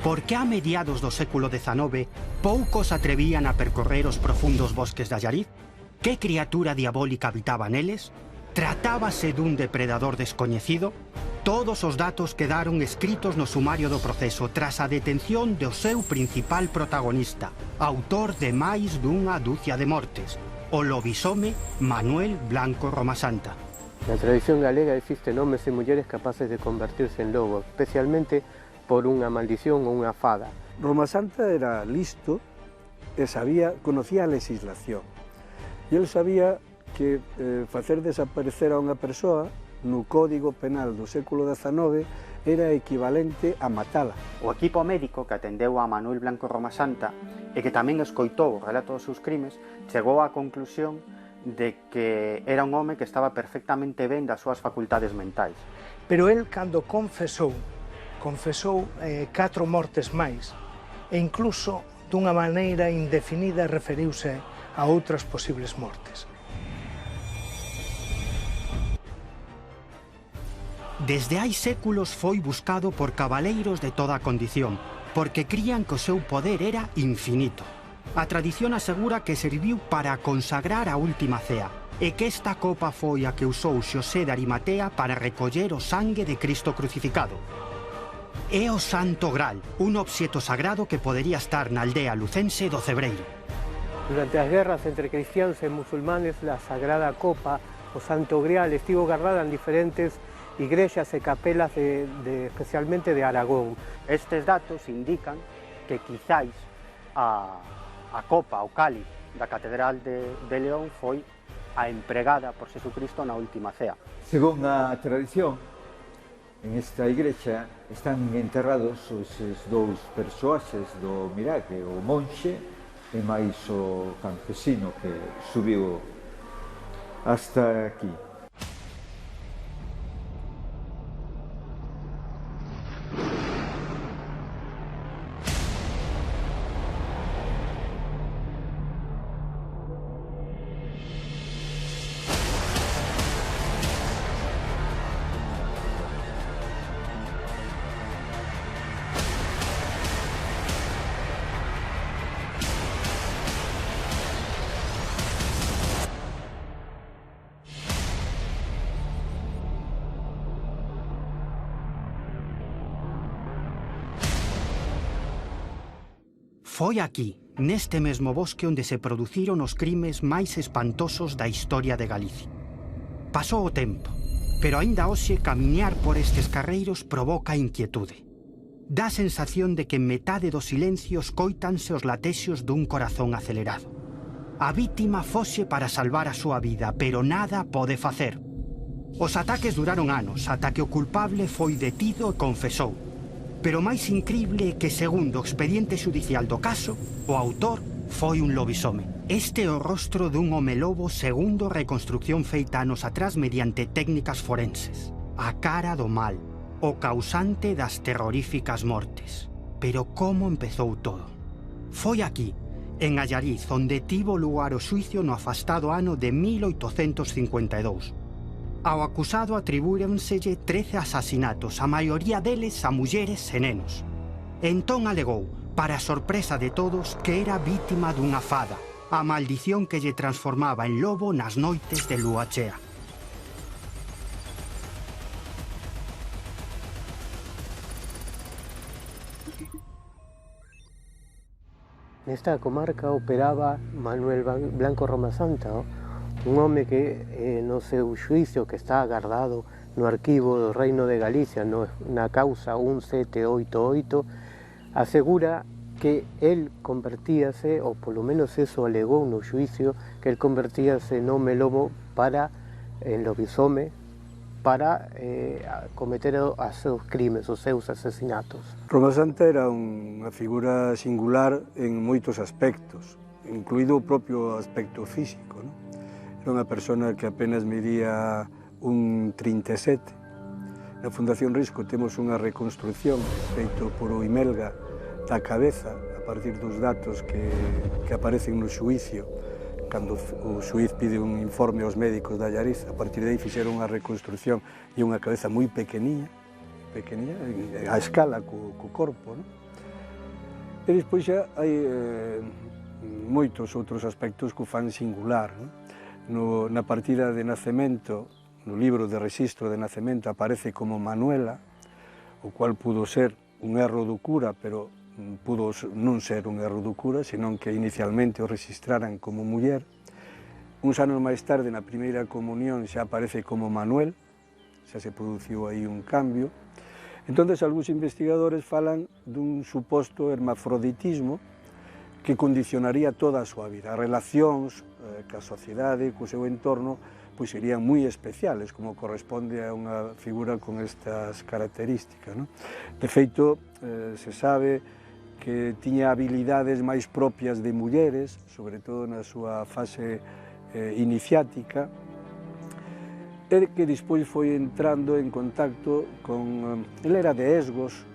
Por que a mediados do século XIX poucos atrevían a percorrer os profundos bosques da Allariz? Que criatura diabólica habitaba neles? Tratábase dun depredador descoñecido? Todos os datos quedaron escritos no sumario do proceso tras a detención do seu principal protagonista, autor de máis dunha dúcia de mortes, o lobisome Manuel Blanco Romasanta. Na tradición galega existen homes e mulleres capaces de convertirse en lobos, especialmente por unha maldición ou unha fada. Romasanta era listo e conocía a legislación. E ele sabía que facer desaparecer a unha persoa no Código Penal do século XIX era equivalente a matala. O equipo médico que atendeu a Manuel Blanco Romasanta e que tamén escoitou o relato dos seus crimes chegou á conclusión de que era un home que estaba perfectamente ben das súas facultades mentais. Pero el, cando confesou 4 mortes máis e incluso dunha maneira indefinida referiuse a outras posibles mortes. Desde hai séculos foi buscado por cabaleiros de toda a condición, porque crían que o seu poder era infinito. A tradición asegura que serviu para consagrar a última cea, e que esta copa foi a que usou Xosé de Arimatea para recoller o sangue de Cristo crucificado. É o Santo Graal, un obxeto sagrado que podería estar na aldea lucense do Cebreiro. Durante as guerras entre cristianos e musulmanes, la Sagrada Copa, o Santo Grial, estivo guardada en diferentes igrexas e capelas especialmente de Aragón. Estes datos indican que quizáis a copa, o cáliz da Catedral de León foi a empregada por Jesucristo na última cea. Según a tradición, en esta igrexa están enterrados eses dous persoaxes do milagre, o monxe e máis o campesino que subiu hasta aquí. Foi aquí, neste mesmo bosque, onde se produciron os crimes máis espantosos da historia de Galicia. Pasou o tempo, pero aínda hoxe camiñar por estes carreiros provoca inquietude. Dá a sensación de que en metade do silencio escóitanse os latexos dun corazón acelerado. A vítima foxe para salvar a súa vida, pero nada pode facer. Os ataques duraron anos, ata que o culpable foi detido e confesou. Pero o máis incrible é que, segundo o expediente xudicial do caso, o autor foi un lobisome. Este é o rostro dun home lobo segundo a reconstrucción feita anos atrás mediante técnicas forenses. A cara do mal, o causante das terroríficas mortes. Pero como empezou todo? Foi aquí, en Allariz, onde tivo lugar o xuicio no afastado ano de 1852. Ao acusado atribúrenselle 13 asasinatos, a maioría deles a mulleres e nenos. Entón alegou, para a sorpresa de todos, que era vítima dunha fada, a maldición que lle transformaba en lobo nas noites de lúa chea. Nesta comarca operaba Manuel Blanco Romasanta, un home que no seu xuicio que está agardado no arquivo do Reino de Galicia na causa 1788 asegura que el convertíase, ou polo menos eso alegou no xuicio, que el convertíase no home lobo en lobisome para cometer os seus crimes, os seus asesinatos. Romasanta era unha figura singular en moitos aspectos, incluído o propio aspecto físico, non? Era unha persona que apenas medía un 37. Na Fundación Risco temos unha reconstrucción feita por o Imelga da cabeza, a partir dos datos que aparecen no xuicio, cando o xuiz pide un informe aos médicos da Allariz, a partir de aí fixeron unha reconstrucción e unha cabeza moi pequeniña, a escala co corpo, non? E despois xa hai moitos outros aspectos que o fan singular. Na partida de nacemento, no libro de rexistro de nacemento, aparece como Manuela, o cual pudo ser un erro do cura, pero pudo non ser un erro do cura, senón que inicialmente o registraran como muller. Uns anos máis tarde, na primeira comunión, xa aparece como Manuel, xa se produciu aí un cambio. Entón, algúns investigadores falan dun suposto hermafroditismo que condicionaría toda a súa vida. As relacións ca sociedade, co seu entorno, pois serían moi especiales, como corresponde a unha figura con estas características. De feito, se sabe que tiña habilidades máis propias de mulleres, sobre todo na súa fase iniciática, e que despois foi entrando en contacto con... Ele era de Esgos,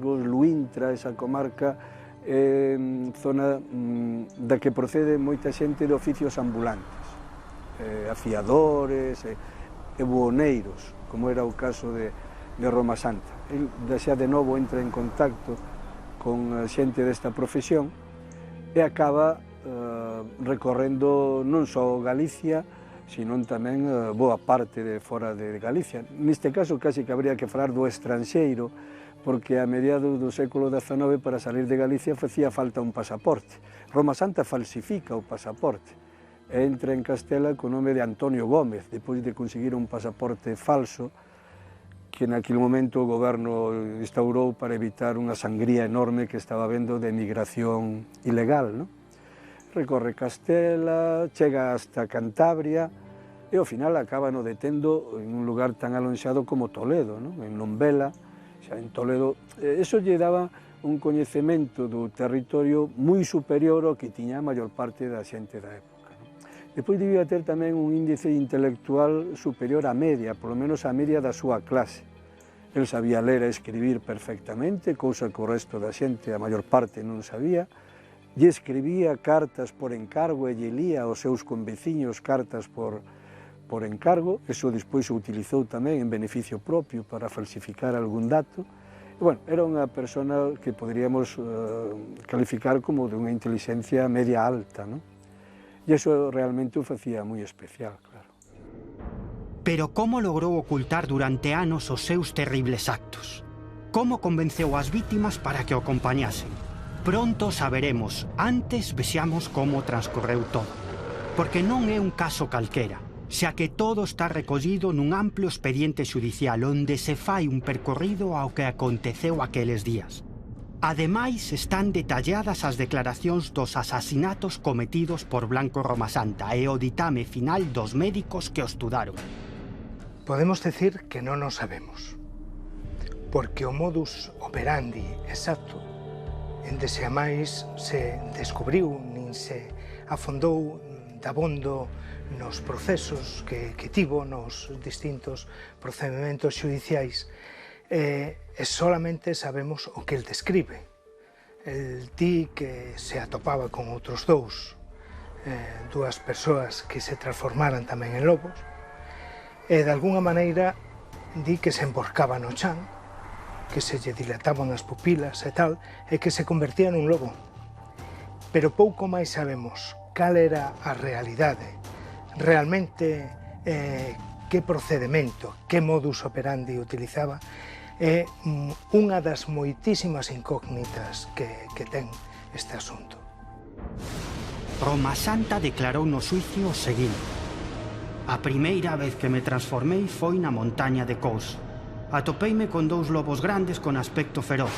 Luintra, esa comarca, zona da que procede moita xente de oficios ambulantes, afiadores e buoneiros, como era o caso de Roma Santa. El xa de novo entra en contacto con xente desta profesión e acaba recorrendo non só Galicia, senón tamén boa parte de fora de Galicia. Neste caso, casi que habría que falar do estranxeiro, porque a mediados do século XIX para salir de Galicia facía falta un pasaporte. Roma Santa falsifica o pasaporte e entra en Castela co nome de Antonio Gómez, depois de conseguir un pasaporte falso que naquele momento o goberno instaurou para evitar unha sangría enorme que estaba habendo de emigración ilegal. Recorre Castela, chega hasta Cantabria e ao final acaba no detendo en un lugar tan alonxado como Toledo, en Nombela, xa en Toledo. Eso lle daba un coñecemento do territorio moi superior ao que tiña a maior parte da xente da época. Depois debía ter tamén un índice intelectual superior á media, polo menos á media da súa clase. El sabía ler e escribir perfectamente, cousa que o resto da xente, a maior parte, non sabía. Lle escribía cartas por encargo e lle lía aos seus conveciños cartas por encargo. Eso despois se utilizou tamén en beneficio propio para falsificar algún dato. E, bueno, era unha persona que poderíamos calificar como de unha inteligencia media alta, E iso realmente o facía moi especial, claro. Pero como logrou ocultar durante anos os seus terribles actos? Como convenceu as vítimas para que o acompañasen? Pronto saberemos, antes vexamos como transcorreu todo. Porque non é un caso calquera, xa que todo está recollido nun amplo expediente xudicial onde se fai un percorrido ao que aconteceu aqueles días. Ademais, están detalladas as declaracións dos asasinatos cometidos por Blanco Roma Santa e o ditame final dos médicos que o estudaron. Podemos decir que non o sabemos, porque o modus operandi exacto ende se a máis se descubriu nin se afondou dabondo nos procesos que tivo nos distintos procedementos xudiciais, e solamente sabemos o que el describe. El di que se atopaba con outros dúas persoas que se transformaran tamén en lobos, e de alguna maneira di que se emborcaba no chan, que se lle dilataban as pupilas e tal, e que se convertía nun lobo. Pero pouco máis sabemos cal era a realidade, realmente que procedimento, que modus operandi utilizaba, é unha das moitísimas incógnitas que ten este asunto. Roma Santa declarou no xuicio o seguinte: a primeira vez que me transformei foi na montaña de Cous. Atopeime con dous lobos grandes con aspecto feroz.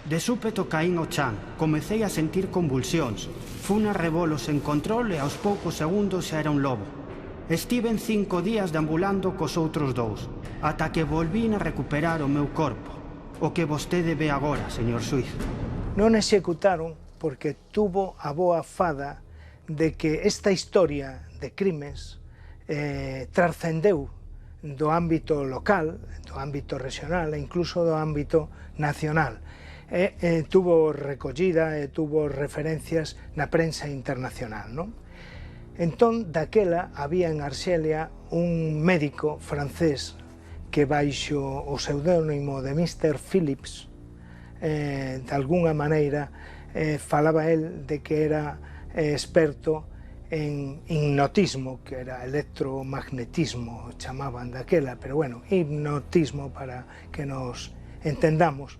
De súpeto caín ao chan, comecei a sentir convulsións. Fun a rebolos en control e aos poucos segundos xa era un lobo. Estiven 5 días deambulando cos outros dous, ata que volvín a recuperar o meu corpo, o que vostede ve agora, señor xuiz. Non executaron porque tuvo a boa fada de que esta historia de crimes trascendeu do ámbito local, do ámbito regional e incluso do ámbito nacional. Tuvo recollida e tuvo referencias na prensa internacional, non? Entón, daquela, había en Arxelia un médico francés que baixo o pseudónimo de Mr. Phillips de alguna maneira, falaba el de que era experto en hipnotismo, que era electromagnetismo, chamaban daquela, pero bueno, hipnotismo para que nos entendamos.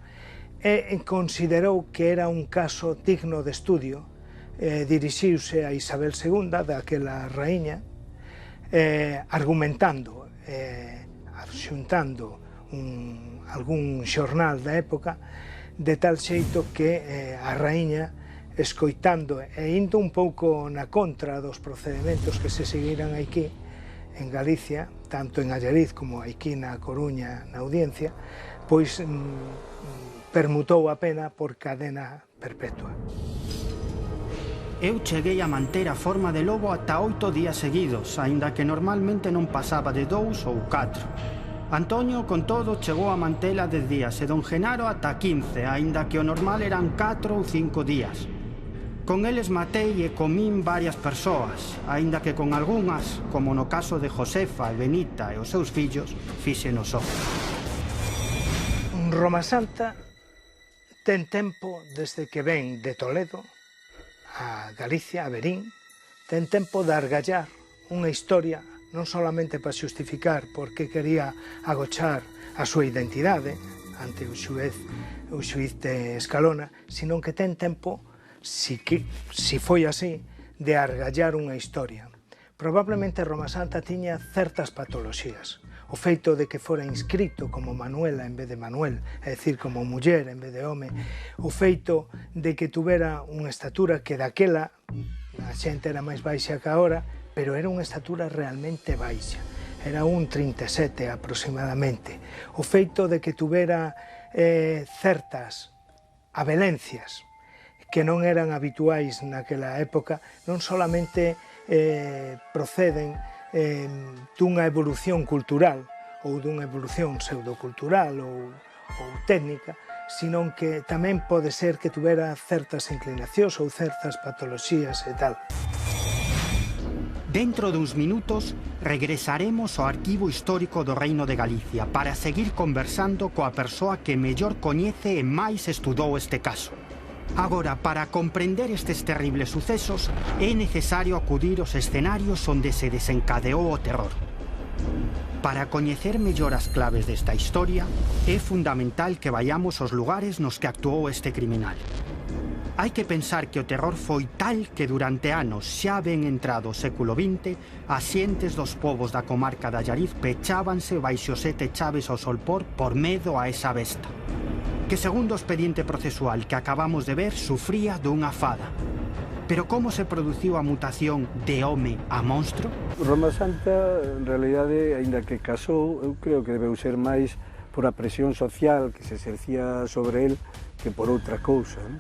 Considerou que era un caso digno de estudio, dirixiuse a Isabel II, daquela raíña, argumentando, xuntando algún xornal da época, de tal xeito que a raíña, escoitando e indo un pouco na contra dos procedementos que se seguiran aquí en Galicia, tanto en Allariz como aquí na Coruña, na audiencia, pois permutou a pena por cadena perpetua. Eu cheguei a manter a forma de lobo ata 8 días seguidos, aínda que normalmente non pasaba de 2 ou 4. Antonio, con todo, chegou a mantela 10 días e don Genaro ata 15, aínda que o normal eran 4 ou 5 días. Con eles matei e comín varias persoas, aínda que con algunhas, como no caso de Josefa e Benita e os seus fillos, fíxeno só. Roma Santa ten tempo desde que ven de Toledo a Galicia, a Verín, ten tempo de argallar unha historia non solamente para xustificar porque quería agochar a súa identidade ante o xuiz de Escalona, sino que ten tempo, si foi así, de argallar unha historia. Probablemente Roma Santa tiña certas patoloxías. O feito de que fora inscrito como Manuela en vez de Manuel, é dicir, como muller en vez de home, o feito de que tuvera unha estatura que daquela a xente era máis baixa que agora, pero era unha estatura realmente baixa, era un 37 aproximadamente. O feito de que tuvera certas abelencias que non eran habituais naquela época, non solamente proceden dunha evolución cultural ou dunha evolución pseudocultural ou técnica, sino que tamén pode ser que tuvera certas inclinacións ou certas patoloxías e tal. Dentro duns minutos, regresaremos ao arquivo histórico do Reino de Galicia para seguir conversando coa persoa que mellor coñece e máis estudou este caso. Agora, para comprender estes terribles sucesos, é necesario acudir aos escenarios onde se desencadeou o terror. Para coñecer mellor as claves desta historia, é fundamental que vayamos aos lugares nos que actuou este criminal. Hai que pensar que o terror foi tal que durante anos, xa ben entrado o século XX, as xentes dos povos da comarca de Allariz pechábanse baixo 7 chaves ao solpor por medo a esa besta, que segundo o expediente procesual que acabamos de ver, sufría dunha fada. Pero como se produciu a mutación de home a monstro? Roma Santa, en realidade, aínda que casou, eu creo que debeu ser máis por a presión social que se exercía sobre el que por outra cousa, non?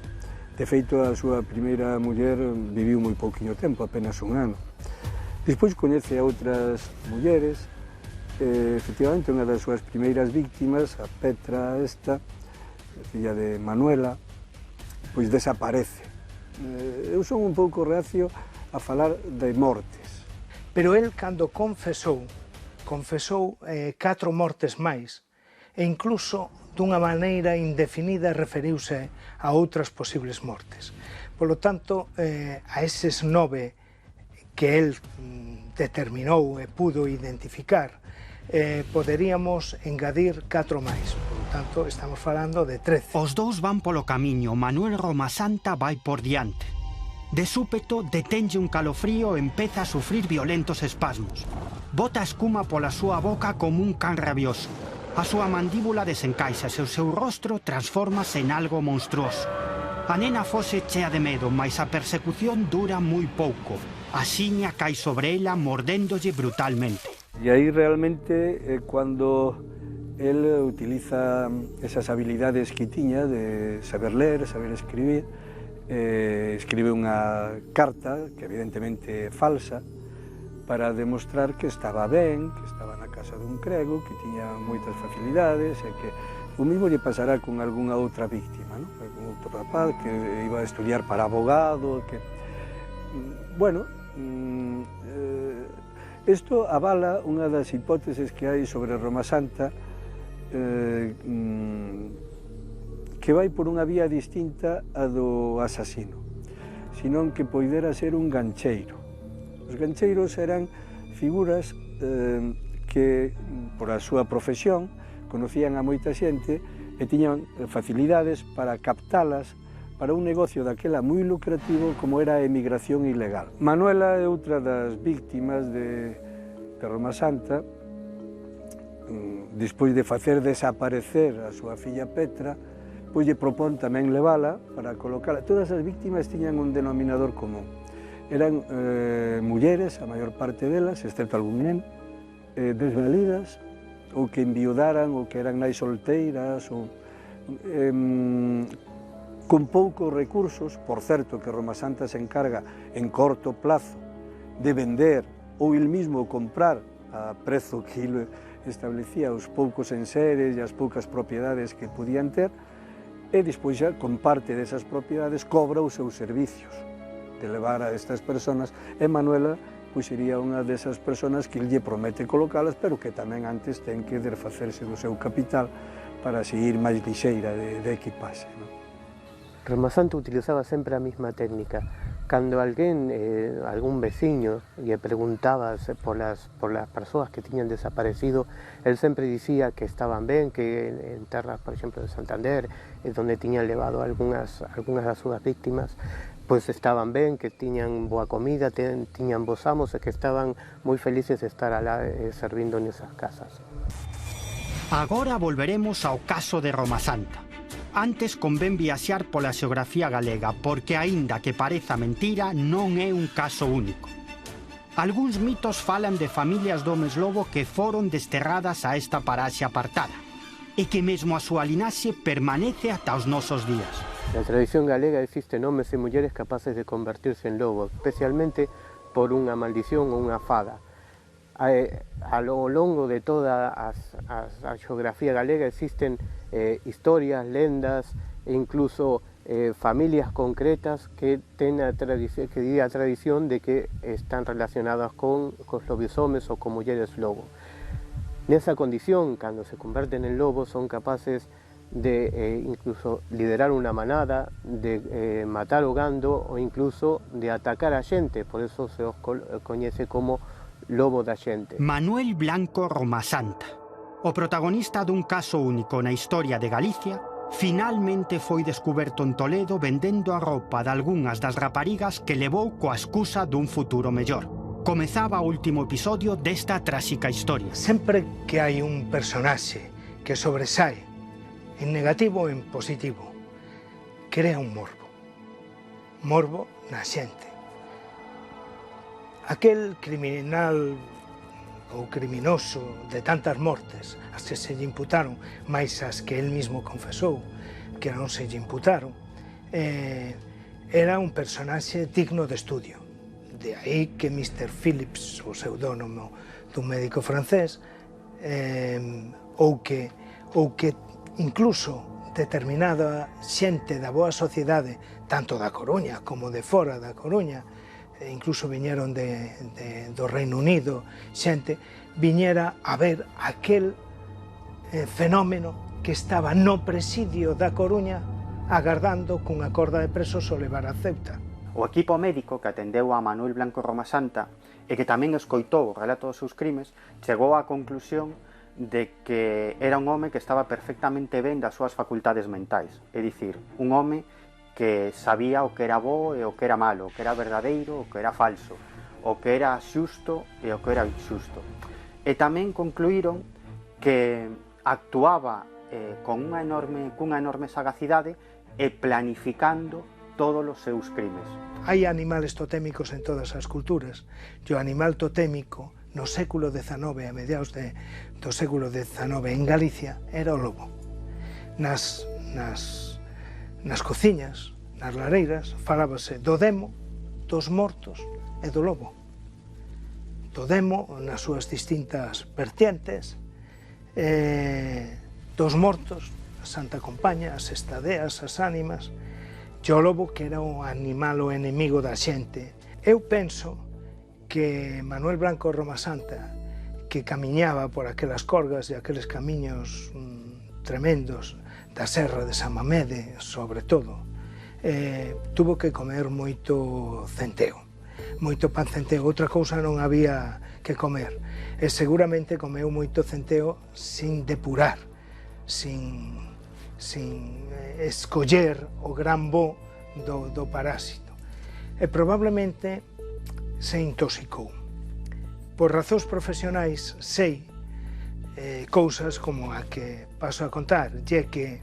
De feito, a súa primeira muller viviu moi pouquiño tempo, apenas un ano. Despois coñece a outras mulleres, efectivamente, unha das súas primeiras víctimas, a Petra esta, filla de Manuela, pois desaparece. Eu son un pouco reacio a falar de mortes. Pero el, cando confesou 4 mortes máis, e incluso dunha maneira indefinida referiuse a outras posibles mortes. Polo tanto, a eses 9 que el determinou e pudo identificar, poderíamos engadir 4 máis. Por tanto, estamos falando de 13. Os dous van polo camiño, Manuel Roma Santa vai por diante. De súpeto, detenlle un calofrío e empeza a sufrir violentos espasmos. Bota escuma pola súa boca como un can rabioso. A súa mandíbula desencaixa e o seu rostro transfórmase en algo monstruoso. A nena fose chea de medo, mas a persecución dura moi pouco. A xiña cae sobre ela mordéndolle brutalmente. E aí realmente cando el utiliza esas habilidades que tiña de saber ler, saber escribir, escribe unha carta, que evidentemente é falsa, para demostrar que estaba ben, que estaba na casa dun crego, que tiña moitas facilidades e que o mismo lle pasará con algunha outra víctima, ¿no? Con outro rapaz que iba a estudiar para abogado, que... Bueno, isto avala unha das hipóteses que hai sobre Roma Santa, que que vai por unha vía distinta a do asasino, senón que poidera ser un gancheiro. Os gancheiros eran figuras que, por a súa profesión, conocían a moita xente e tiñan facilidades para captalas para un negocio daquela moi lucrativo como era a emigración ilegal. Manuela é outra das víctimas de Roma Santa. Despois de facer desaparecer a súa filla Petra, pois lle propón tamén levala para colocala. Todas as víctimas tiñan un denominador común. Eran mulleres, a maior parte delas, excepto algún nen, desvalidas, ou que enviudaran, ou que eran nais solteiras, ou con poucos recursos. Por certo que Roma Santa se encarga en corto plazo de vender ou el mismo comprar a prezo que establecía os poucos enseres e as poucas propiedades que podían ter, e despois xa con parte desas propiedades cobra os seus servicios de levar a estas personas, e Manuela pois sería unha desas personas que lle promete colocalas, pero que tamén antes ten que desfacerse do seu capital para seguir máis lixeira de equipaxe, non? Roma Santa utilizaba sempre a mesma técnica. Cando alguén, algún veciño, lle preguntaba por las persoas que tiñan desaparecido, él sempre dicía que estaban ben, que en terras, por exemplo, de Santander, donde tiñan levado algunhas das súas víctimas, pois estaban ben, que tiñan boa comida, tiñan bons amos e que estaban moi felices de estar alá servindo nesas casas. Agora volveremos ao caso de Roma Santa. Antes convén viaxar pola xeografía galega, porque aínda que pareza mentira, non é un caso único. Algúns mitos falan de familias do homes lobo que foron desterradas a esta paraxe apartada, e que mesmo a súa linaxe permanece ata os nosos días. Na tradición galega existen homes e mulleres capaces de convertirse en lobos, especialmente por unha maldición ou unha fada. A lo longo de toda a xeografía galega existen historias, lendas e incluso familias concretas que ten a tradición de que están relacionadas con lobisomes ou con mulleres lobo. Nesa condición, cando se converten en lobos, son capaces de incluso liderar unha manada, de matar o gando ou incluso de atacar a xente, por eso se os coñece como lobo da xente. Manuel Blanco Roma Santa, o protagonista dun caso único na historia de Galicia, finalmente foi descuberto en Toledo vendendo a roupa de algunhas das raparigas que levou coa excusa dun futuro mellor. Comezaba o último episodio desta tráxica historia. Sempre que hai un personaxe que sobresae en negativo ou en positivo, crea un morbo. Morbo na xente. Aquel criminal ou criminoso de tantas mortes, as que se lle imputaron, máis as que él mismo confesou que non se lle imputaron, era un personaxe digno de estudio. De aí que Mr. Phillips, o pseudónimo dun médico francés, ou que incluso determinada xente da boa sociedade, tanto da Coruña como de fora da Coruña, incluso viñeron do Reino Unido, xente, viñera a ver aquel fenómeno que estaba no presidio da Coruña agardando cunha corda de presos o levar a Ceuta. O equipo médico que atendeu a Manuel Blanco Roma Santa e que tamén escoitou o relato dos seus crimes, chegou á conclusión de que era un home que estaba perfectamente ben das súas facultades mentais, é dicir, un home que sabía o que era bo e o que era malo, o que era verdadeiro, o que era falso, o que era xusto e o que era inxusto. E tamén concluíron que actuaba cunha enorme sagacidade e planificando todos os seus crimes. Hai animales totémicos en todas as culturas, e o animal totémico no século XIX, a mediados do século XIX en Galicia, era o lobo. Nas cociñas, nas lareiras, falábase do demo, dos mortos e do lobo. Do demo nas súas distintas vertientes, dos mortos, a Santa Compaña, as estadeas, as ánimas, e o lobo que era o animal o enemigo da xente. Eu penso que Manuel Blanco Roma Santa, que camiñaba por aquelas corgas e aqueles camiños tremendos da serra de Samamede, sobre todo, tuvo que comer moito centeo, moito pan centeo, outra cousa non había que comer, e seguramente comeu moito centeo sin depurar, sin escoller o gran bo do parásito, e probablemente se intoxicou. Por razóns profesionais sei cousas como a que paso a contar, lle que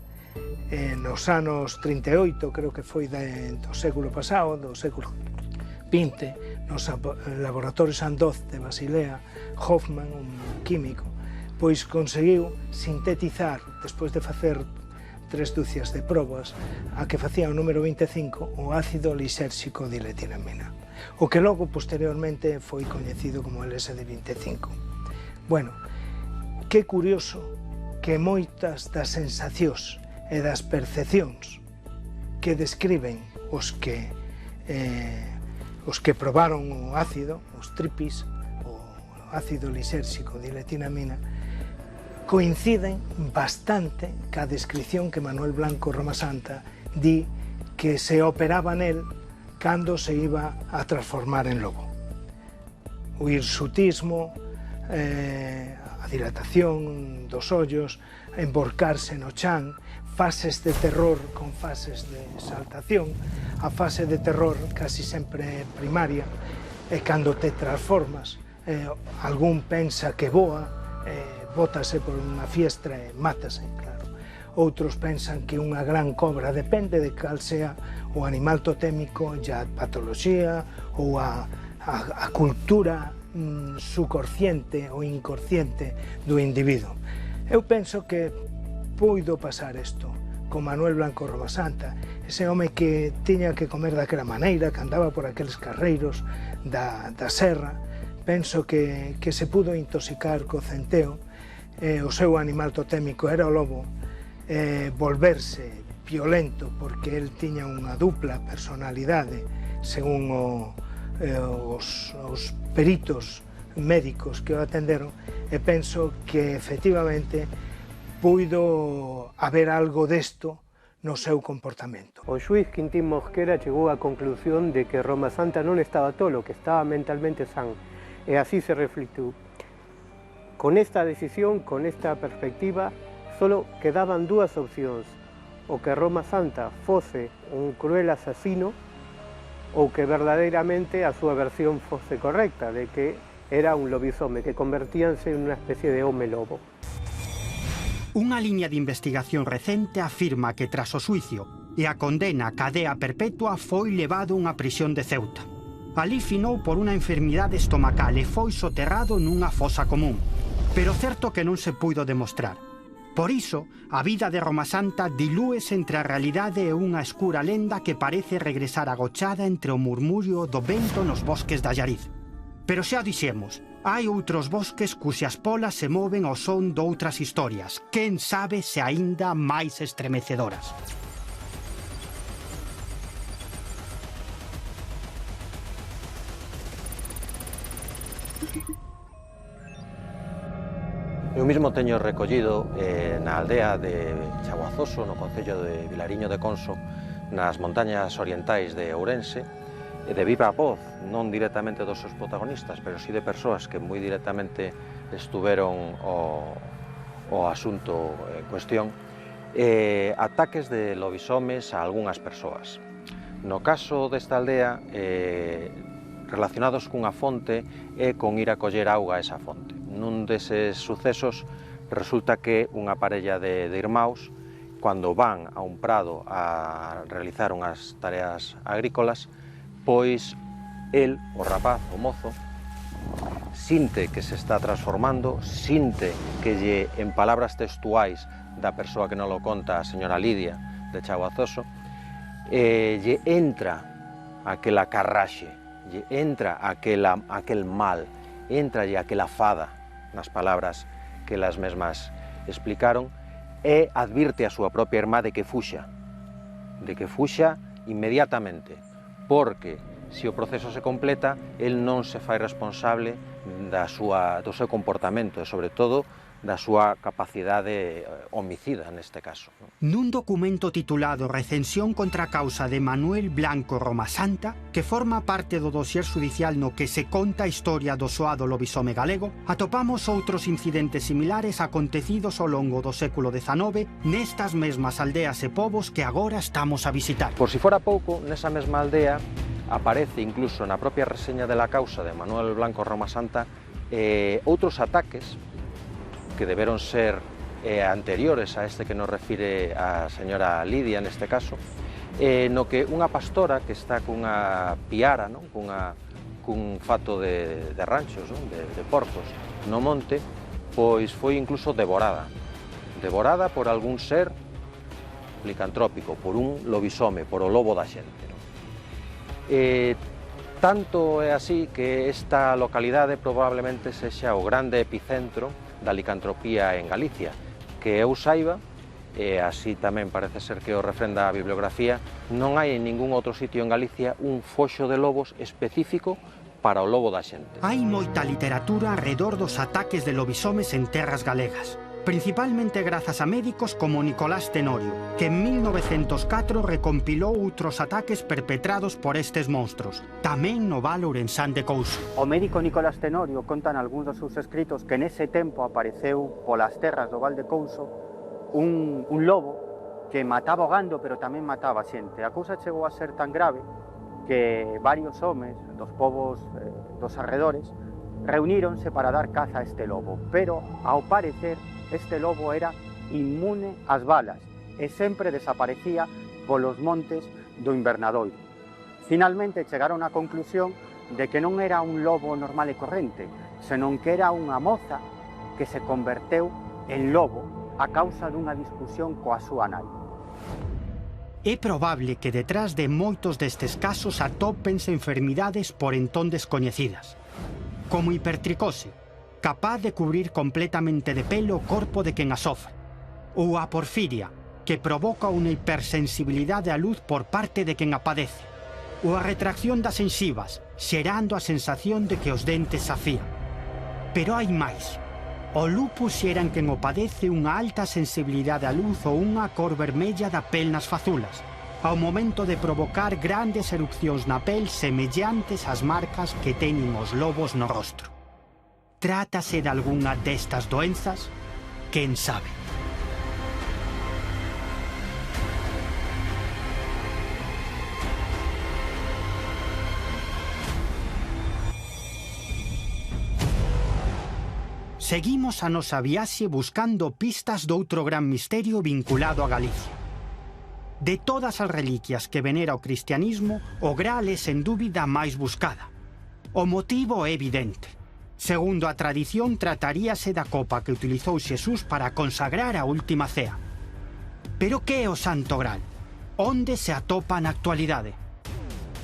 nos anos 38, creo que foi do século pasado, do século XX, nos laboratorios Sandoz de Basilea, Hoffman, un químico, pois conseguiu sintetizar, despois de facer 3 dúcias de probas, a que facía o número 25, o ácido lisérxico de diletinamina, o que logo posteriormente foi coñecido como LSD-25. Bueno, que curioso que moitas das sensacións e das percepcións que describen os que probaron o ácido, os tripis, o ácido lisérxico de diletinamina, coinciden bastante ca descripción que Manuel Blanco Romasanta di que se operaba nel cando se iba a transformar en lobo. O hirsutismo, a dilatación dos ollos, emborcarse no chan, fases de terror con fases de exaltación, a fase de terror casi sempre primaria, e cando te transformas, algún pensa que voa, bótase por unha fiestra e mátase, claro. Outros pensan que unha gran cobra, depende de cal sea o animal totémico, a patoloxía ou a cultura subconsciente ou inconsciente do individuo. Eu penso que puido pasar isto con Manuel Blanco Romasanta, ese home que tiña que comer daquela maneira, que andaba por aqueles carreiros da serra. Penso que se pudo intoxicar co centeo, o seu animal totémico era o lobo, volverse violento porque el tiña unha dupla personalidade, según os peritos médicos que o atenderon, e penso que efectivamente puido haber algo desto no seu comportamento. O xuiz Quintín Mosquera chegou á conclusión de que Romasanta non estaba tolo, que estaba mentalmente san, e así se reflectiu. Con esta decisión, con esta perspectiva, solo quedaban dúas opcións: o que Romasanta fose un cruel asasino ou que verdadeiramente a súa versión fose correcta, de que era un lobisome, que convertíanse en unha especie de home lobo. Unha liña de investigación recente afirma que tras o xuicio e a condena a cadea perpetua foi levado a unha prisión de Ceuta. Alí finou por unha enfermidade estomacal e foi soterrado nunha fosa común, pero certo que non se puido demostrar. Por iso, a vida de Romasanta dilúese entre a realidade e unha escura lenda que parece regresar agochada entre o murmurio do vento nos bosques da Allariz. Pero xa o dixemos, hai outros bosques cuxas polas se moven ao son doutras historias, quen sabe se aínda máis estremecedoras. Eu mesmo teño recollido na aldea de Chaguazoso, no concello de Vilariño de Conso, nas montañas orientais de Ourense, de viva voz, non directamente dos seus protagonistas, pero sí de persoas que moi directamente estuveron o asunto en cuestión, ataques de lobisomes a algunhas persoas. No caso desta aldea, relacionados cunha fonte e con ir a coller auga a esa fonte. Nun deses sucesos resulta que unha parella de irmáus, cando van a un prado a realizar unhas tareas agrícolas, pois el, o rapaz, o mozo, sinte que se está transformando, sinte que lle, en palabras textuais da persoa que non lo conta, a señora Lidia de Chaguazoso, lle entra aquela carraxe, lle entra aquel mal, entralle aquela fada, nas palabras que elas mesmas explicaron, e advirte a súa propia irmá de que fuxa inmediatamente, porque se o proceso se completa, el non se fai responsable do seu comportamento e, sobre todo, da súa capacidade homicida neste caso. Nun documento titulado Recensión contra a causa de Manuel Blanco Romasanta, que forma parte do dossier judicial no que se conta a historia do soado lobisome galego, atopamos outros incidentes similares acontecidos ao longo do século XIX nestas mesmas aldeas e povos que agora estamos a visitar. Por si fora pouco, nesa mesma aldea aparece incluso na propia reseña de la causa de Manuel Blanco Romasanta outros ataques que deberon ser anteriores a este que nos refire a señora Lidia neste caso, no que unha pastora que está cunha piara, non? Cun fato de ranchos, non? de porcos no monte, pois foi incluso devorada por algún ser licantrópico, por un lobisome, por o lobo da xente. Non? Tanto é así que esta localidade probablemente sexa o grande epicentro da licantropía en Galicia, que eu saiba, e así tamén parece ser que o refrenda a bibliografía, non hai en ningún outro sitio en Galicia un foxo de lobos específico para o lobo da xente. Hai moita literatura alrededor dos ataques de lobisomes en terras galegas, principalmente grazas a médicos como Nicolás Tenorio, que en 1904 recompilou outros ataques perpetrados por estes monstros, tamén no Val Ourensán de Couso. O médico Nicolás Tenorio conta en algúns dos seus escritos que nese tempo apareceu polas terras do Val de Couso un lobo que mataba o gando, pero tamén mataba a xente. A cousa chegou a ser tan grave que varios homes dos povos dos arredores reuníronse para dar caza a este lobo, pero, ao parecer, este lobo era inmune ás balas e sempre desaparecía polos montes do invernadoiro. Finalmente chegaron á conclusión de que non era un lobo normal e corrente, senón que era unha moza que se converteu en lobo a causa dunha discusión coa súa nai. É probable que detrás de moitos destes casos atópense enfermidades por entón descoñecidas, como hipertricose, capaz de cubrir completamente de pelo o corpo de quen a sofre, ou a porfiria, que provoca unha hipersensibilidade á luz por parte de quen a padece, ou a retracción das xengivas, xerando a sensación de que os dentes afían. Pero hai máis. O lupus xera en quen o padece unha alta sensibilidade á luz ou unha cor vermella da pel nas fazulas, ao momento de provocar grandes erupcións na pel semellantes ás marcas que teñen os lobos no rostro. Trátase de algunha destas doenzas? Quen sabe? Seguimos a nosa viaxe buscando pistas doutro gran misterio vinculado a Galicia. De todas as reliquias que venera o cristianismo, o Graal é sen dúbida a máis buscada. O motivo é evidente. Segundo a tradición, trataríase da copa que utilizou Xesús para consagrar a última cea. Pero que é o Santo Graal? Onde se atopa na actualidade?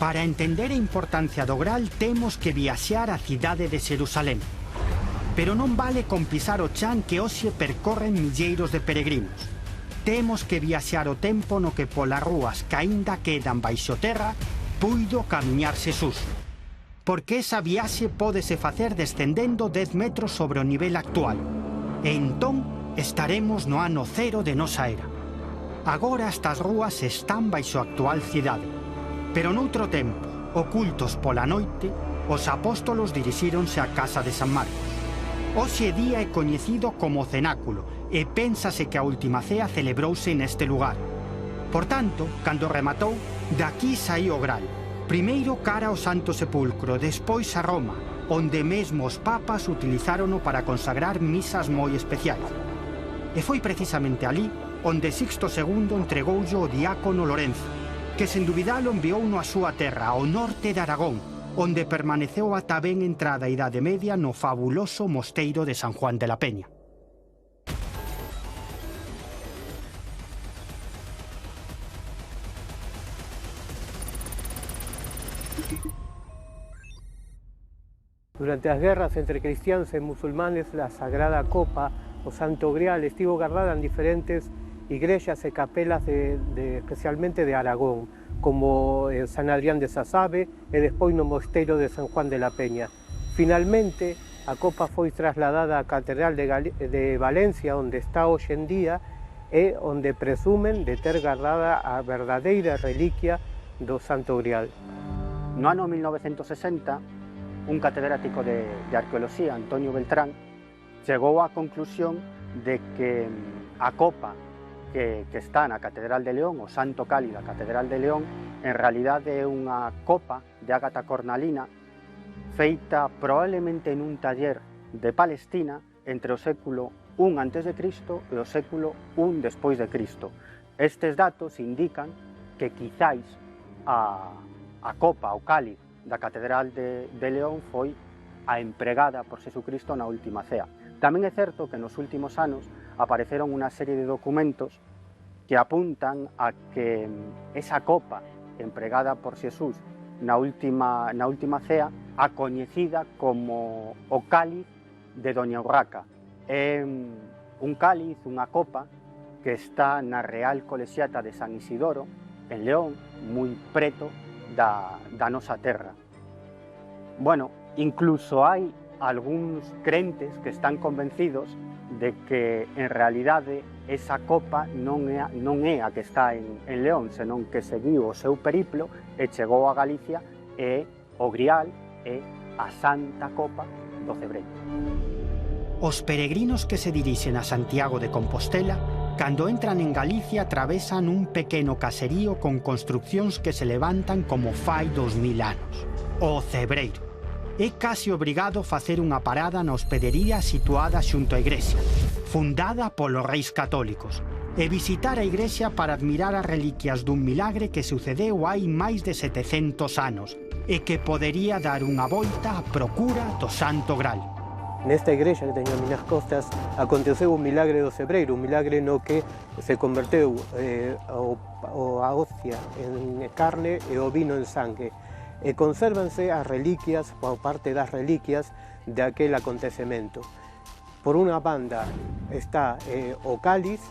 Para entender a importancia do Graal temos que viaxar á cidade de Xerusalén. Pero non vale con pisar o chan que hoxe percorren milleiros de peregrinos. Temos que viaxar o tempo no que polas rúas que aínda quedan baixo terra puido camiñar Xesús. Porque esa viaxe pódese facer descendendo 10 metros sobre o nivel actual. E entón estaremos no ano cero de nosa era. Agora estas rúas están baixo a actual cidade. Pero noutro tempo, ocultos pola noite, os apóstolos dirixíronse á casa de San Marcos. Hoxe día é coñecido como Cenáculo e pénsase que a última cea celebrouse neste lugar. Por tanto, cando rematou, daqui saí o Graal. Primeiro cara ao Santo Sepulcro, despois a Roma, onde mesmo os papas utilizárono para consagrar misas moi especiais. E foi precisamente ali onde Sixto II entregoulle o diácono Lorenzo, que sen dubidalo enviouno á súa terra, ao norte de Aragón, onde permaneceu ata ben entrada a Idade Media no fabuloso mosteiro de San Juan de la Peña. Durante as guerras entre cristianos e musulmanes, la Sagrada Copa, o Santo Grial, estivo guardada en diferentes igrexas e capelas especialmente de Aragón, como San Adrián de Sasabe e despois no mosteiro de San Juan de la Peña. Finalmente, a copa foi trasladada á Catedral de Valencia, onde está hoxe en día, e onde presumen de ter guardada a verdadeira reliquia do Santo Grial. No ano 1960, un catedrático de arqueoloxía, Antonio Beltrán, chegou á conclusión de que a copa que está na Catedral de León, o Santo Cáliz da Catedral de León, en realidade é unha copa de ágata cornalina feita probablemente en un taller de Palestina entre o século I a.C. e o século I despois de Cristo. Estes datos indican que quizáis a copa, o cáliz da Catedral de León foi a empregada por Jesucristo na última cea. Tamén é certo que nos últimos anos apareceron unha serie de documentos que apuntan a que esa copa empregada por Xesús na última cea, a coñecida como o cáliz de Doña Urraca. É un cáliz, unha copa, que está na Real Colexiata de San Isidoro, en León, moi preto da nosa terra. Bueno, incluso hai algúns crentes que están convencidos de que en realidade esa copa non é a que está en León, senón que seguiu o seu periplo e chegou a Galicia e o Grial é a Santa Copa do Cebreiro. Os peregrinos que se dirixen a Santiago de Compostela, cando entran en Galicia, atravesan un pequeno caserío con construccións que se levantan como fai 2000 anos. O Cebreiro. É case obrigado facer unha parada na hospedería situada xunto á igrexa, fundada polos reis católicos, e visitar a igrexa para admirar as reliquias dun milagre que sucedeu hai máis de 700 anos e que podería dar unha volta á procura do Santo Graal. Nesta igrexa que teño a miñas costas aconteceu un milagre do Cebreiro, un milagre no que se converteu a hostia en carne e o vino en sangue. E consérvanse as reliquias, por parte das reliquias de aquel acontecemento. Por unha banda está o cáliz,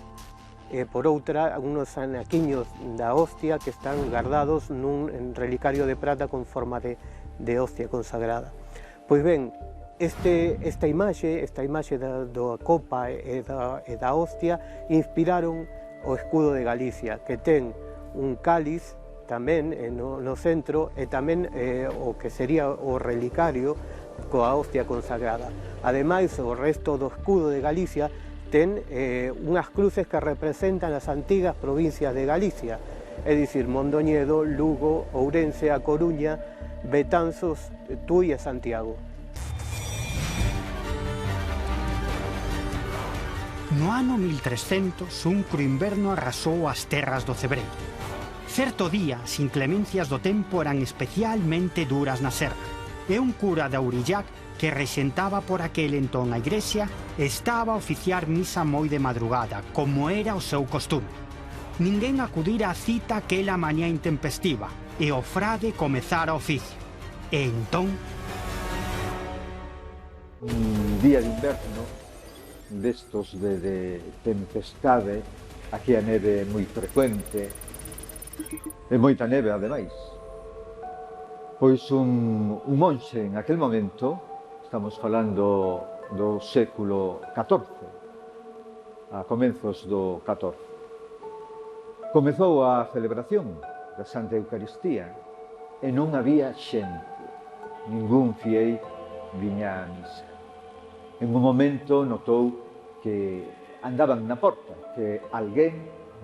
e por outra unos anaquiños da hostia que están guardados nun relicario de prata con forma de hostia consagrada. Pois ben, esta imaxe da copa e da hostia inspiraron o escudo de Galicia, que ten un cáliz tamén no centro e tamén o que sería o relicario coa hostia consagrada. Ademais, o resto do escudo de Galicia ten unhas cruces que representan as antigas provincias de Galicia, é dicir, Mondoñedo, Lugo, Ourense, A Coruña, Betanzos, Tui e Santiago. No ano 1300, un cru inverno arrasou as terras do Cebreiro. Certo día, as inclemencias do tempo eran especialmente duras na serra, e un cura de Aurillac, que rexentaba por aquel entón a igrexa, estaba a oficiar misa moi de madrugada, como era o seu costume. Ninguén acudira á cita aquela mañá intempestiva, e o frade comezara o oficio. E entón... Un día de inverno, destos de tempestade, aquí a neve é moi frecuente, e moita neve, ademais. Pois un monxe en aquel momento, estamos falando do século XIV, a comenzos do XIV, comezou a celebración da Santa Eucaristía e non había xente, ningún fiei viña a misa. En un momento notou que andaban na porta, que alguén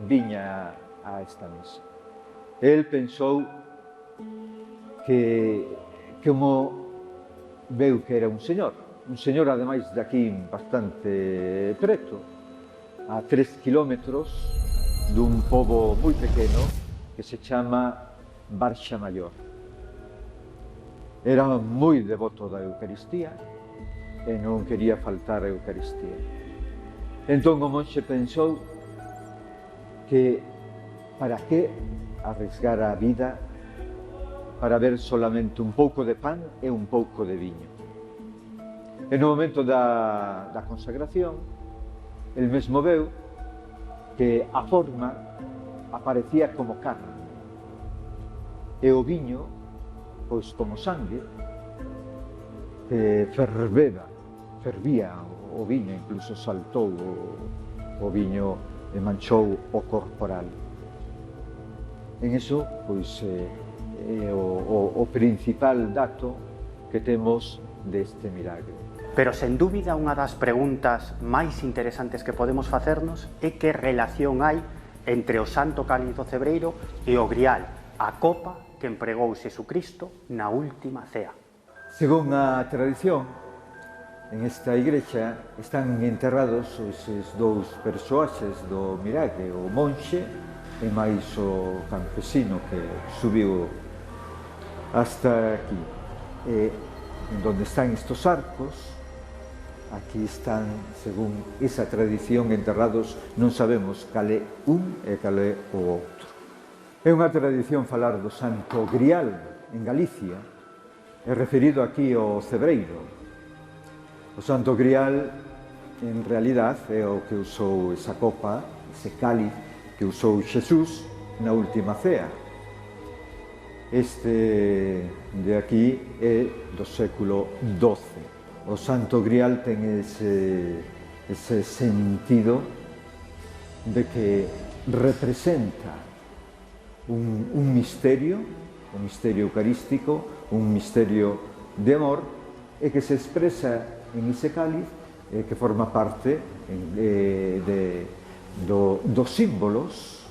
viña a esta misa. El pensou que como veu que era un señor ademais de aquí bastante preto, a 3 kilómetros dun pobo moi pequeno que se chama Barxa Maior. Era moi devoto da Eucaristía e non quería faltar a Eucaristía. Entón o monxe pensou que para que arriscar a vida para ver solamente un pouco de pan e un pouco de viño. E no momento da consagración, el mesmo veu que a forma aparecía como carne e o viño, pois como sangue, ferveba fervía o viño, incluso saltou o viño e manchou o corporal. En eso, pois, é o principal dato que temos deste milagre. Pero, sen dúbida, unha das preguntas máis interesantes que podemos facernos é que relación hai entre o Santo Cáliz do Cebreiro e o Grial, a copa que empregou Xesucristo na última cea. Según a tradición, en esta igrexa están enterrados eses dous persoaxes do milagre, o monxe e máis o campesino que subiu hasta aquí. En donde están estos arcos, aquí están, según esa tradición, enterrados, non sabemos cal é un e cal é o outro. É unha tradición falar do Santo Grial en Galicia, é referido aquí ao Cebreiro. O Santo Grial, en realidad, é o que usou esa copa, ese cáliz que usou Xesús na última cea. Este de aquí é do século XII. O Santo Grial ten ese sentido de que representa un misterio eucarístico, un misterio de amor, e que se expresa en ese cáliz que forma parte dos símbolos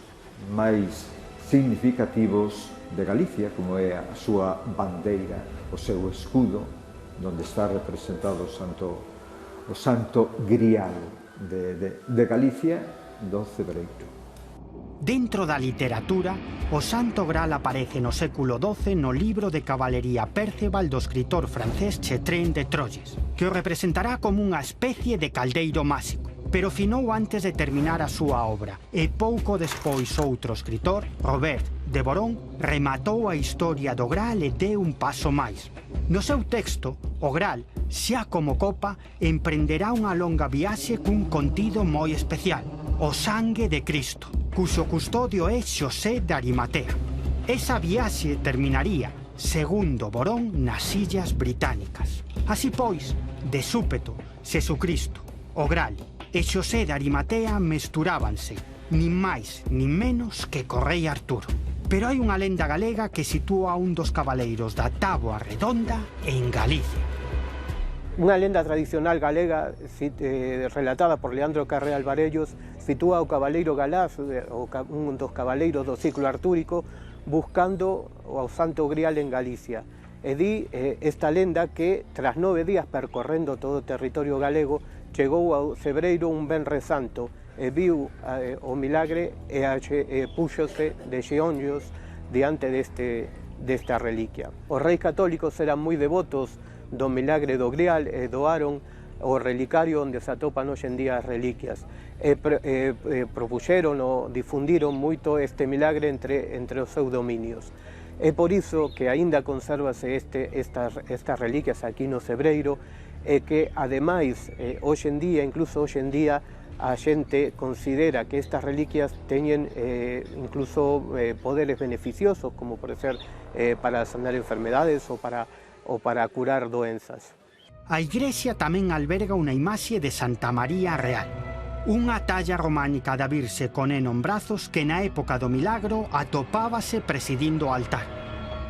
máis significativos de Galicia, como é a súa bandeira, o seu escudo, donde está representado o Santo Grial de Galicia do Cebreiro. Dentro da literatura, o Santo Graal aparece no século XII no libro de cabalería Perceval do escritor francés Chetrén de Troyes, que o representará como unha especie de caldeiro máxico, pero finou antes de terminar a súa obra, e pouco despois outro escritor, Robert de Boron, rematou a historia do Graal e deu un paso máis. No seu texto, o Graal, xa como copa, emprenderá unha longa viaxe cun contido moi especial, o sangue de Cristo, cuxo custodio é Xosé de Arimatea. Esa viaxe terminaría, segundo Borón, nas Illas Británicas. Así pois, de súpeto, Xesucristo, o Graal e Xosé de Arimatea mesturábanse, nin máis nin menos que co rei Arturo. Pero hai unha lenda galega que sitúa un dos cabaleiros da Táboa Redonda en Galicia. Unha lenda tradicional galega relatada por Leandro Carré Alvarellos sitúa o cabaleiro Galás, un dos cabaleiros do ciclo artúrico, buscando o Santo Grial en Galicia. E di esta lenda que, tras 9 días percorrendo todo o territorio galego, chegou ao Cebreiro un Venres Santo e viu o milagre e púxose de xeonllos diante desta reliquia. Os reis católicos eran moi devotos do milagre do Grial e doaron o relicario onde se atopan hoxe en día as reliquias. Propuxeron ou difundiron moito este milagre entre os seus dominios. É por iso que aínda consérvase estas reliquias aquí no Cebreiro e que, ademais, hoxe en día, incluso hoxe en día, a xente considera que estas reliquias teñen incluso poderes beneficiosos, como por ser para sanar enfermedades ou para curar doenzas. A igrexa tamén alberga unha imaxe de Santa María Real, unha talla románica da Virxe con neno en brazos que na época do milagro atopábase presidindo o altar.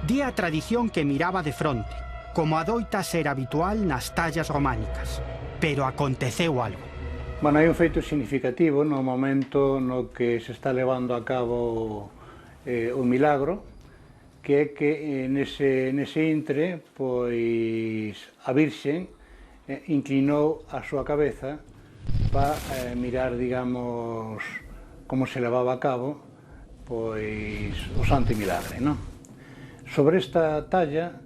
Di a tradición que miraba de fronte, como adoita ser habitual nas tallas románicas, pero aconteceu algo. Bueno, hai un feito significativo no momento no que se está levando a cabo o milagro, que é que nese intre, pois, a Virxe inclinou a súa cabeza para mirar, digamos, como se levaba a cabo, pois, o santo milagre, non? Sobre esta talla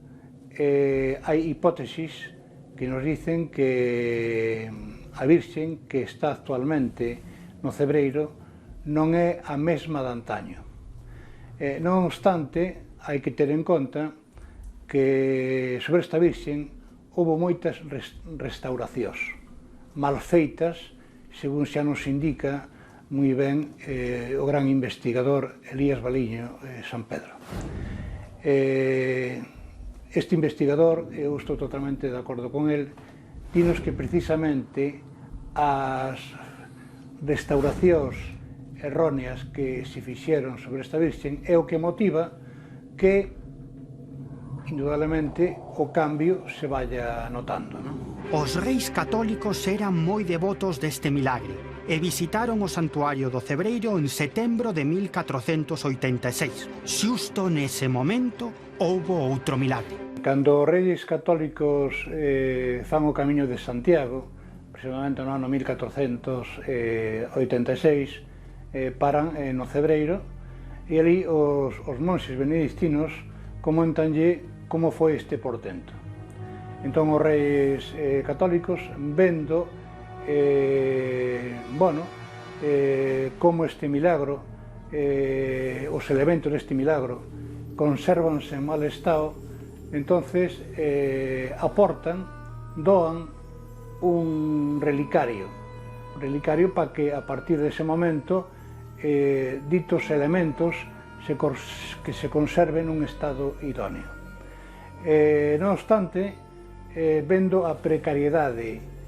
hai hipótesis que nos dicen que a Virxe que está actualmente no Cebreiro non é a mesma de antaño. Non obstante, hai que ter en conta que sobre esta Virxe houve moitas restauracións mal feitas, según xa nos indica moi ben o gran investigador Elías Baliño San Pedro. Este investigador, eu estou totalmente de acordo con el, dinos que precisamente as restauracións erróneas que se fixeron sobre esta Virxen é o que motiva que, indudablemente, o cambio se vaya notando, non? Os reis católicos eran moi devotos deste milagre e visitaron o santuario do Cebreiro en setembro de 1486. Xusto nese momento houbo outro milagre. Cando os reis católicos fan o camiño de Santiago, aproximadamente no ano 1486, paran no Cebreiro e ali os monxes benedictinos comentanlle como foi este portento. Entón os reis católicos, vendo como este milagro, os elementos deste milagro consérvanse en mal estado, entonces aportan, doan un relicario para que a partir dese momento ditos elementos que se conserven nun estado idóneo. Non obstante, vendo a precariedade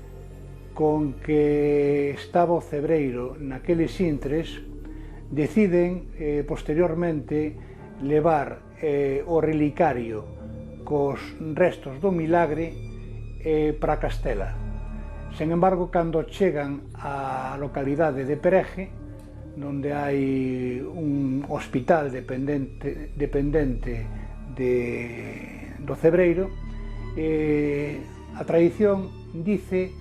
con que estaba o Cebreiro naqueles intres, deciden posteriormente levar o relicario cos restos do milagre para Castela. Sen embargo, cando chegan á localidade de Pereje, onde hai un hospital dependente do Cebreiro, a tradición dice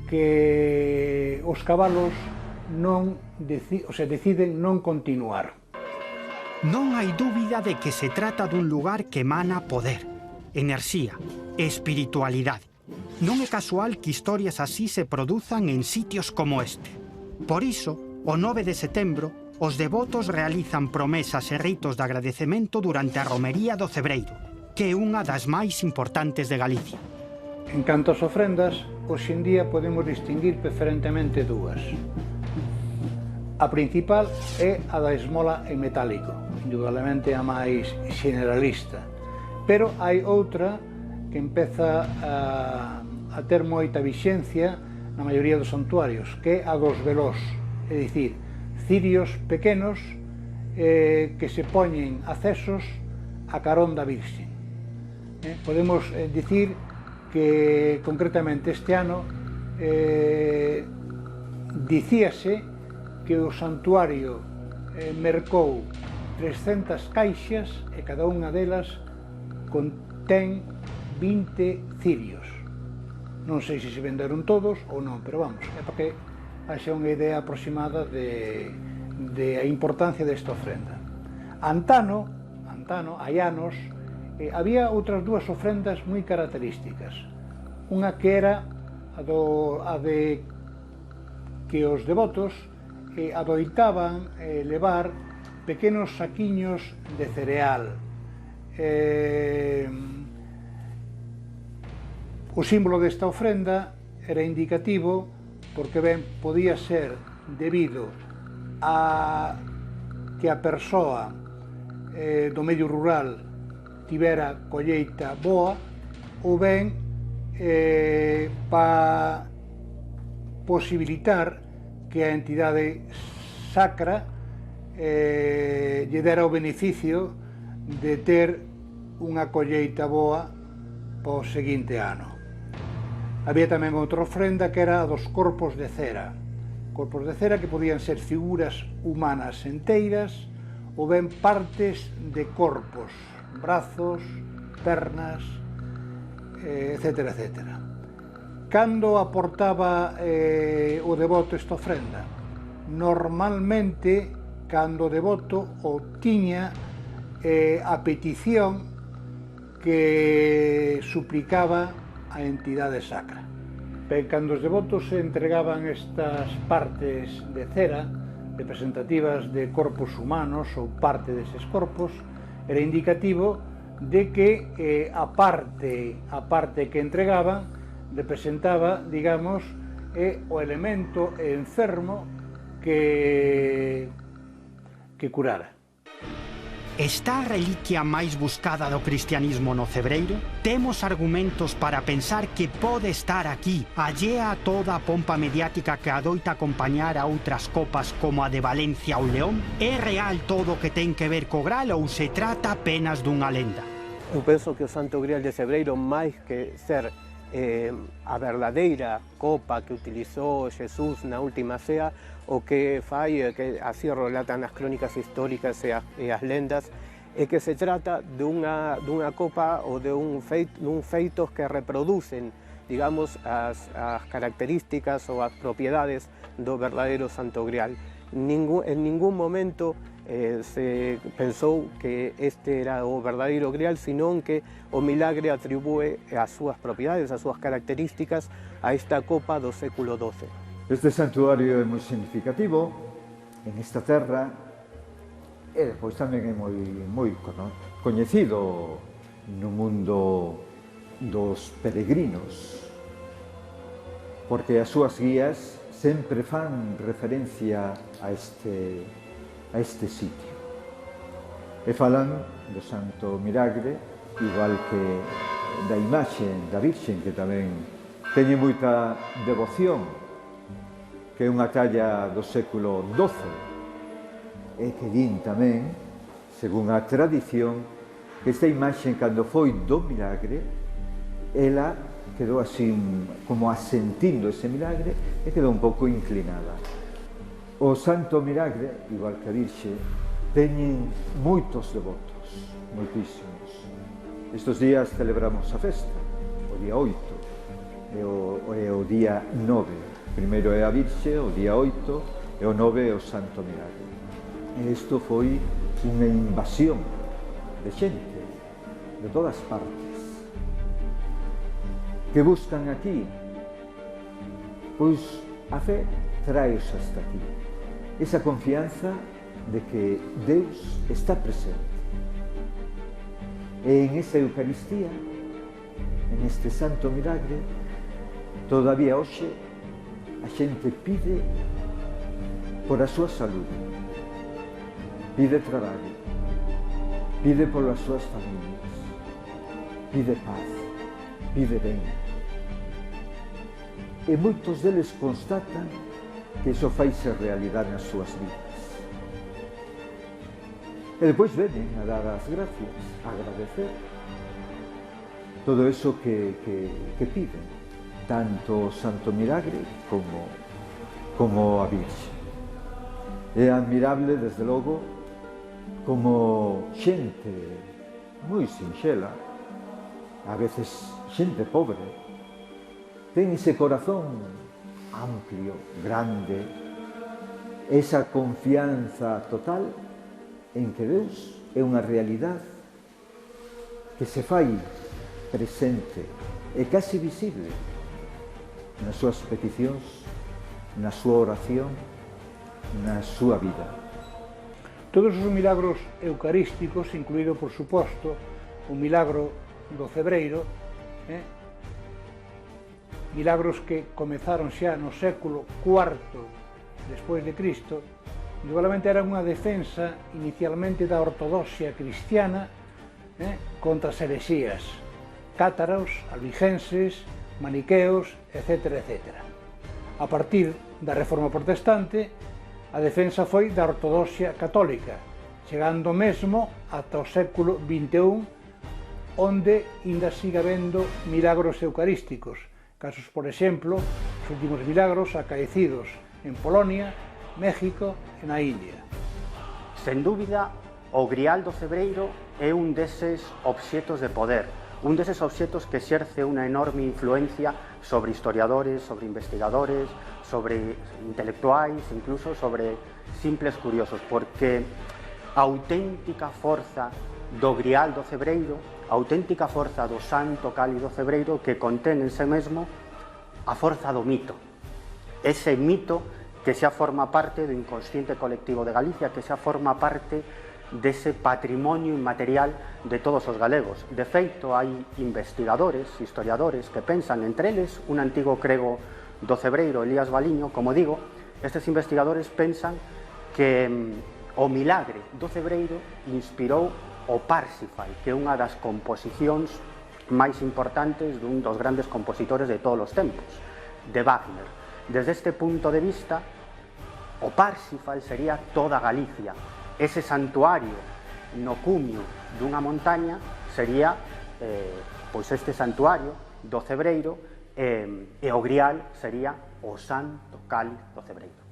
que os cabalos deciden non continuar. Non hai dúbida de que se trata dun lugar que emana poder, enerxía e espiritualidade. Non é casual que historias así se produzan en sitios como este. Por iso, o 9 de setembro, os devotos realizan promesas e ritos de agradecemento durante a romería do Cebreiro, que é unha das máis importantes de Galicia. En canto ás ofrendas, hoxe en día podemos distinguir preferentemente dúas. A principal é a da esmola en metálico, indudablemente a máis generalista, pero hai outra que empeza a ter moita vixencia na maioría dos santuarios, que é a dos velós, é dicir, cirios pequenos que se poñen accesos a carón da Virxe. Podemos dicir que concretamente este ano dicíase que o santuario mercou 300 caixas e cada unha delas contén 20 cirios. Non sei se venderon todos ou non, pero vamos, é para que haxa unha idea aproximada de a importancia desta ofrenda. Antano, hai anos, había outras dúas ofrendas moi características. Unha que era a de que os devotos adoitaban levar pequenos saquiños de cereal. O símbolo desta ofrenda era indicativo porque ben podía ser debido a que a persoa do medio rural tivera colleita boa ou ben para posibilitar que a entidade sacra lle dera o beneficio de ter unha colleita boa para o seguinte ano. Había tamén outra ofrenda que era a dos corpos de cera. Corpos de cera que podían ser figuras humanas enteiras ou ben partes de corpos, brazos, pernas, etcétera, etcétera. Cando aportaba o devoto esta ofrenda? Normalmente, cando o devoto obtiña a petición que suplicaba a entidade sacra. Cando os devotos se entregaban estas partes de cera representativas de corpos humanos ou parte deses corpos, era indicativo de que a parte que entregaban representaba, digamos, o elemento enfermo que curara. Está a reliquia máis buscada do cristianismo no Cebreiro? Temos argumentos para pensar que pode estar aquí, allea a toda a pompa mediática que adoita acompañar a outras copas como a de Valencia ou León? É real todo o que ten que ver co Graal ou se trata apenas dunha lenda? Eu penso que o Santo Grial de Cebreiro, máis que ser a verdadeira copa que utilizou Jesús na última cea, o que fai, que así relatan as crónicas históricas e as lendas, é que se trata dunha copa ou de un feitos que reproducen, digamos, as características ou as propiedades do verdadeiro Santo Grial. En ningún momento se pensou que este era o verdadeiro Grial, senón que o milagre atribúe as súas propiedades, as súas características a esta copa do século XII. Este santuario é moi significativo en esta terra e depois tamén é moi coñecido no mundo dos peregrinos, porque as súas guías sempre fan referencia a este sitio e falan do Santo Milagre, igual que da imaxe da Virxen, que tamén teñe moita devoción, que é unha talla do século XII, e que din tamén, según a tradición, que esta imaxe, cando foi do milagre, ela quedou así como asentindo ese milagre e quedou un pouco inclinada. O Santo Milagre, igual que a Virxe, teñen moitos devotos, moitísimos. Estes días celebramos a festa, o día 8 e o día 9. Primeiro é a Virxe, o día 8, e o 9 é o Santo Milagre. E isto foi unha invasión de xente, de todas partes, que buscan aquí, pois a fe traeos hasta aquí. Esa confianza de que Deus está presente. E en esa Eucaristía, en este Santo Milagre, todavía hoxe, a xente pide por a súa saúde, pide traballo, pide polas súas familias, pide paz, pide ben. E moitos deles constatan que iso faise realidade nas súas vidas. E depois venen a dar as gracias, a agradecer todo eso que piden, tanto o Santo Milagre como a Virxe. É admirable, desde logo, como xente moi sinxela, a veces xente pobre, ten ese corazón amplio, grande, esa confianza total en que Deus é unha realidade que se fai presente e casi visible nas súas peticións, na súa oración, na súa vida. Todos os milagros eucarísticos, incluído, por suposto, o milagro do Cebreiro, milagros que comezaron xa no século IV despois de Cristo, igualmente era unha defensa inicialmente da ortodoxia cristiana contra as herexías, cátaros, albigenses, maniqueos, etc. A partir da Reforma Protestante, a defensa foi da ortodoxia católica, chegando mesmo ata o século XXI, onde ainda siga habendo milagros eucarísticos, casos, por exemplo, os últimos milagros acaecidos en Polonia, México e na India. Sen dúbida, o Grial do Cebreiro é un deses obxetos de poder, un deses obxetos que exerce unha enorme influencia sobre historiadores, sobre investigadores, sobre intelectuais, incluso sobre simples curiosos, porque a auténtica forza do Grial do Cebreiro, a auténtica forza do Santo Cáliz do Cebreiro, que contén en sí mesmo a forza do mito, ese mito que xa forma parte do inconsciente colectivo de Galicia, que xa forma parte dese patrimonio inmaterial de todos os galegos. De feito, hai investigadores, historiadores, que pensan, entre eles, un antigo crego do Cebreiro, Elías Baliño, como digo, estes investigadores pensan que o O Milagre do Cebreiro inspirou o Parsifal, que é unha das composicións máis importantes dun dos grandes compositores de todos os tempos, de Wagner. Desde este punto de vista, o Parsifal sería toda Galicia. Ese santuario no cumio dunha montaña sería pois este santuario do Cebreiro, e o Grial sería o Santo Cáliz do Cebreiro.